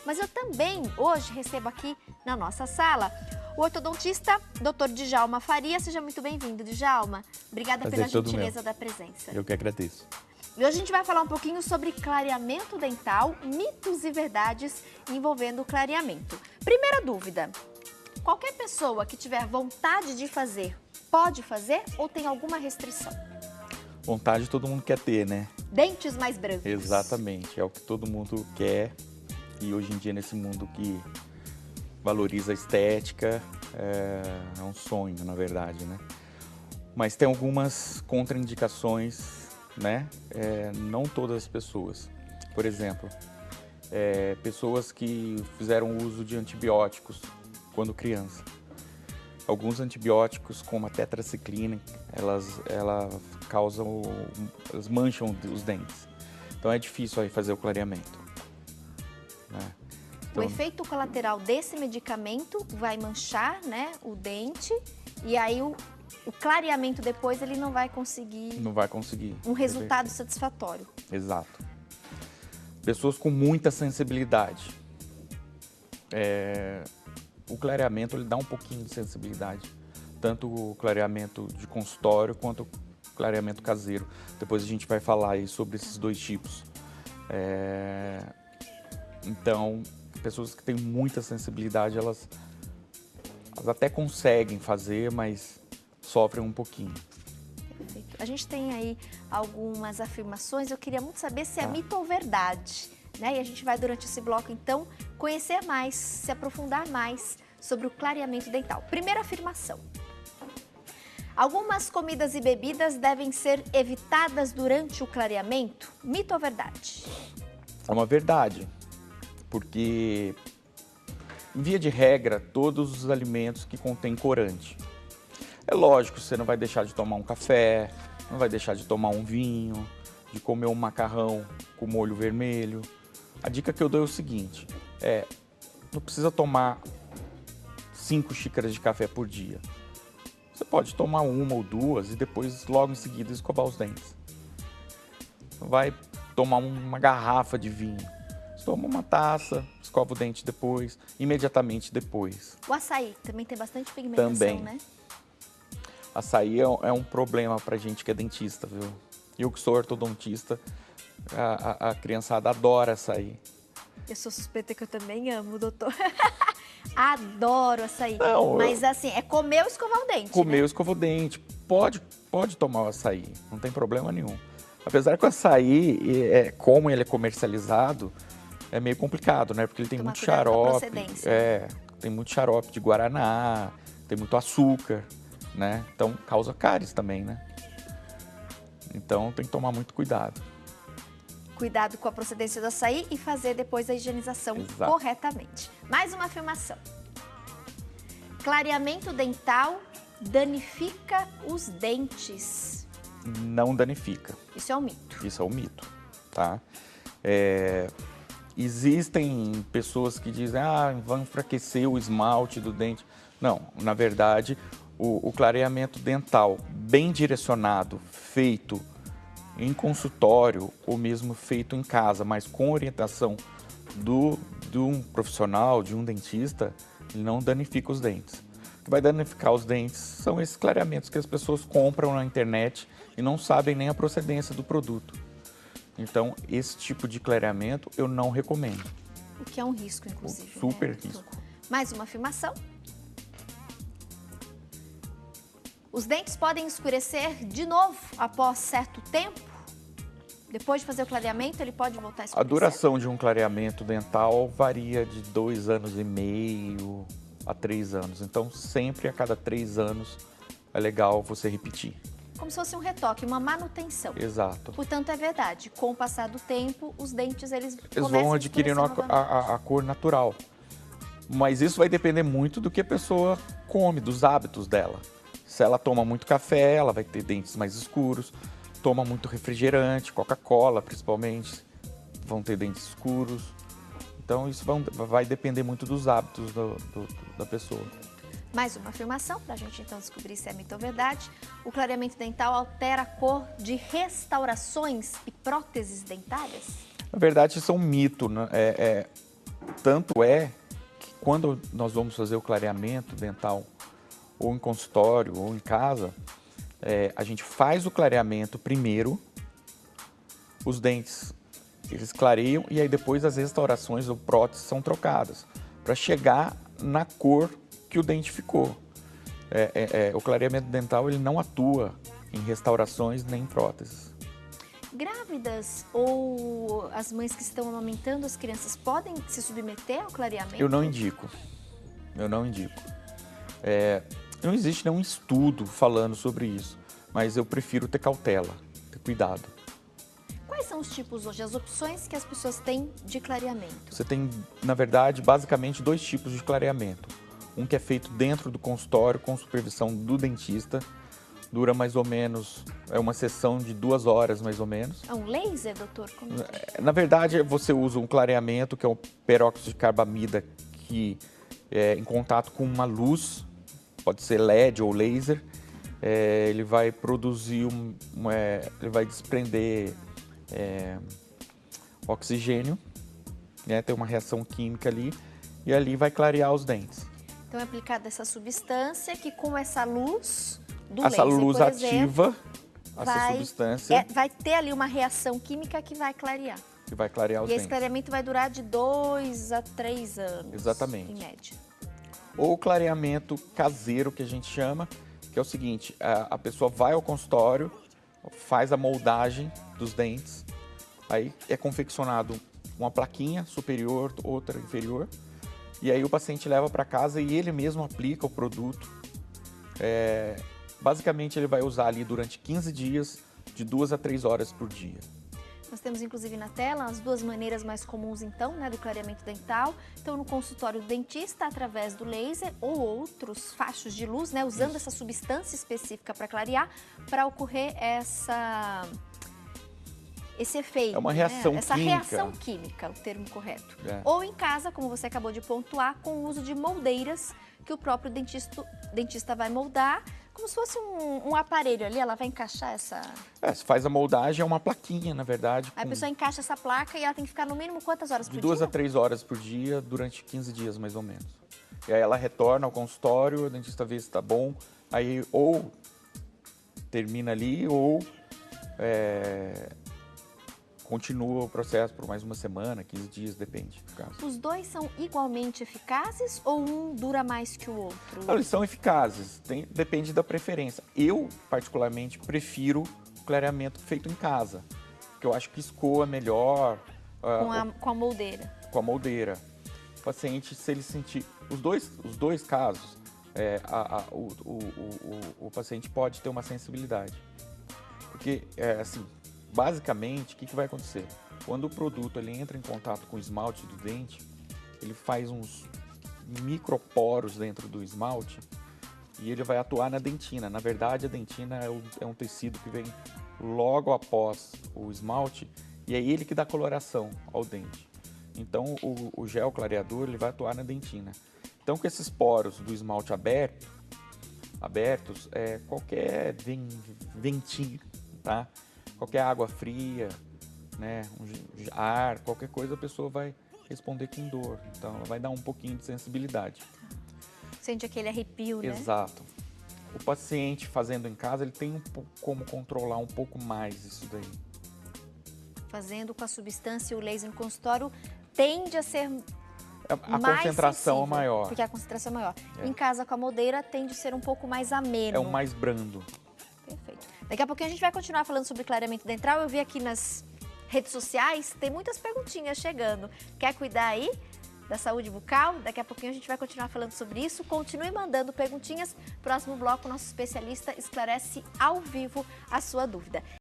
mas eu também hoje recebo aqui na nossa sala o ortodontista Dr. Djalma Faria. Seja muito bem-vindo, Djalma. Obrigada pela gentileza da presença. Eu que agradeço. E hoje a gente vai falar um pouquinho sobre clareamento dental, mitos e verdades envolvendo o clareamento. Primeira dúvida, qualquer pessoa que tiver vontade de fazer, pode fazer ou tem alguma restrição? Vontade todo mundo quer ter, né? Dentes mais brancos. Exatamente, é o que todo mundo quer. E hoje em dia, nesse mundo que valoriza a estética, é um sonho, na verdade, né? Mas tem algumas contraindicações, né? Não todas as pessoas. Por exemplo, pessoas que fizeram uso de antibióticos quando criança. Alguns antibióticos, como a tetraciclina, elas mancham os dentes. Então é difícil aí fazer o clareamento, né? Então, o efeito colateral desse medicamento vai manchar, né, o dente, e aí o clareamento depois ele não vai conseguir um resultado satisfatório. Exato. Pessoas com muita sensibilidade. O clareamento ele dá um pouquinho de sensibilidade, tanto o clareamento de consultório quanto o clareamento caseiro. Depois a gente vai falar aí sobre esses dois tipos. Então, pessoas que têm muita sensibilidade, elas até conseguem fazer, mas sofrem um pouquinho. Perfeito. A gente tem aí algumas afirmações, eu queria muito saber se é mito ou verdade, né? E a gente vai, durante esse bloco, então, conhecer mais, se aprofundar mais sobre o clareamento dental. Primeira afirmação. Algumas comidas e bebidas devem ser evitadas durante o clareamento? Mito ou verdade? É uma verdade, porque, em via de regra, todos os alimentos que contêm corante. É lógico, você não vai deixar de tomar um café, não vai deixar de tomar um vinho, de comer um macarrão com molho vermelho. A dica que eu dou é o seguinte, não precisa tomar 5 xícaras de café por dia. Você pode tomar 1 ou 2 e depois, logo em seguida, escovar os dentes. Vai tomar uma garrafa de vinho. Você toma uma taça, escova o dente depois, imediatamente depois. O açaí também tem bastante pigmentação, também, né? Açaí é um problema pra gente que é dentista, viu? Eu que sou ortodontista, a criançada adora açaí. Eu sou suspeita que eu também amo, doutor. Adoro açaí. Não, mas assim, é comer ou escovar o dente, comer né? ou escovar o dente. Pode tomar o açaí, não tem problema nenhum. Apesar que o açaí, como ele é comercializado, é meio complicado, né? Porque ele tem muito xarope. Tem muito xarope de guaraná, tem muito açúcar, né? Então causa cáries também, né? Então tem que tomar muito cuidado. Cuidado com a procedência do açaí e fazer depois a higienização corretamente. Mais uma afirmação. Clareamento dental danifica os dentes? Não danifica. Isso é um mito. Isso é um mito, tá? Existem pessoas que dizem, vão enfraquecer o esmalte do dente. Não, na verdade, o clareamento dental bem direcionado, feito em consultório ou mesmo feito em casa, mas com orientação de um profissional, de um dentista, ele não danifica os dentes. O que vai danificar os dentes são esses clareamentos que as pessoas compram na internet e não sabem nem a procedência do produto. Então, esse tipo de clareamento eu não recomendo. O que é um risco, inclusive. Super risco. Mais uma afirmação. Os dentes podem escurecer de novo após certo tempo? Depois de fazer o clareamento, ele pode voltar a escurecer? A duração de um clareamento dental varia de 2 anos e meio a 3 anos. Então, sempre a cada 3 anos é legal você repetir. Como se fosse um retoque, uma manutenção. Exato. Portanto, é verdade. Com o passar do tempo, os dentes eles vão adquirindo a cor natural. Mas isso vai depender muito do que a pessoa come, dos hábitos dela. Se ela toma muito café, ela vai ter dentes mais escuros. Toma muito refrigerante, Coca-Cola principalmente, vão ter dentes escuros. Então isso vai depender muito dos hábitos da pessoa. Mais uma afirmação, para a gente então descobrir se é mito ou verdade. O clareamento dental altera a cor de restaurações e próteses dentárias? Na verdade, isso é um mito, né? Tanto é que quando nós vamos fazer o clareamento dental, ou em consultório, ou em casa, a gente faz o clareamento primeiro, os dentes eles clareiam e aí depois as restaurações ou próteses são trocadas para chegar na cor que o dente ficou. O clareamento dental ele não atua em restaurações nem em próteses. Grávidas ou as mães que estão amamentando as crianças podem se submeter ao clareamento? Eu não indico. Não existe nenhum estudo falando sobre isso, mas eu prefiro ter cautela, ter cuidado. Quais são os tipos hoje, as opções que as pessoas têm de clareamento? Você tem, na verdade, basicamente 2 tipos de clareamento. Um que é feito dentro do consultório com supervisão do dentista, dura mais ou menos, uma sessão de 2 horas mais ou menos. É um laser, doutor? Como Na verdade, você usa um clareamento que é o peróxido de carbamida que em contato com uma luz, pode ser LED ou laser, ele vai produzir, ele vai desprender oxigênio, né, tem uma reação química ali, e ali vai clarear os dentes. Então é aplicada essa substância que com essa luz do essa laser, luz por ativa, exemplo, essa substância vai ter ali uma reação química que vai clarear. que vai clarear os E dentes. esse clareamento vai durar de 2 a 3 anos, Exatamente. em média. Ou o clareamento caseiro, que a gente chama, que é o seguinte, a pessoa vai ao consultório, faz a moldagem dos dentes, aí é confeccionado uma plaquinha superior, outra inferior, e aí o paciente leva para casa e ele mesmo aplica o produto. Basicamente ele vai usar ali durante 15 dias, de 2 a 3 horas por dia. Nós temos inclusive na tela as 2 maneiras mais comuns então, né, do clareamento dental. Então no consultório do dentista através do laser ou outros fachos de luz, né, usando essa substância específica para clarear, para ocorrer esse efeito. É uma reação essa química. reação química, o termo correto. É. Ou em casa, como você acabou de pontuar, com o uso de moldeiras que o próprio dentista vai moldar, como se fosse um aparelho ali, ela vai encaixar essa... Se faz a moldagem, é uma plaquinha, na verdade. Aí a pessoa encaixa essa placa e ela tem que ficar no mínimo quantas horas por De dia? 2 a 3 horas por dia, durante 15 dias, mais ou menos. E aí ela retorna ao consultório, o dentista vê se está bom, aí ou termina ali, ou continua o processo por mais uma semana, 15 dias, depende do caso. Os 2 são igualmente eficazes ou um dura mais que o outro? Não, eles são eficazes, depende da preferência. Eu, particularmente, prefiro o clareamento feito em casa, porque eu acho que escoa melhor. Com a moldeira. Com a moldeira. O paciente, se ele sentir... Os dois casos, o paciente pode ter uma sensibilidade. Porque, assim, basicamente, o que vai acontecer? Quando o produto ele entra em contato com o esmalte do dente, ele faz uns microporos dentro do esmalte e ele vai atuar na dentina. Na verdade, a dentina é um tecido que vem logo após o esmalte e é ele que dá coloração ao dente. Então, o gel clareador ele vai atuar na dentina. Então, com esses poros do esmalte abertos, qualquer ventinho, tá? Qualquer água fria, né, ar, qualquer coisa, a pessoa vai responder com dor. Então, ela vai dar um pouquinho de sensibilidade. Sente aquele arrepio, né? Exato. O paciente fazendo em casa, ele tem como controlar um pouco mais isso daí. Fazendo com a substância e o laser no consultório, tende a ser A mais concentração sensível, é maior. Porque a concentração é maior. Em casa, com a moldeira, tende a ser um pouco mais ameno. É o mais brando. Perfeito. Daqui a pouquinho a gente vai continuar falando sobre clareamento dental. Eu vi aqui nas redes sociais, tem muitas perguntinhas chegando. Quer cuidar aí da saúde bucal? Daqui a pouquinho a gente vai continuar falando sobre isso. Continue mandando perguntinhas. Próximo bloco, nosso especialista esclarece ao vivo a sua dúvida.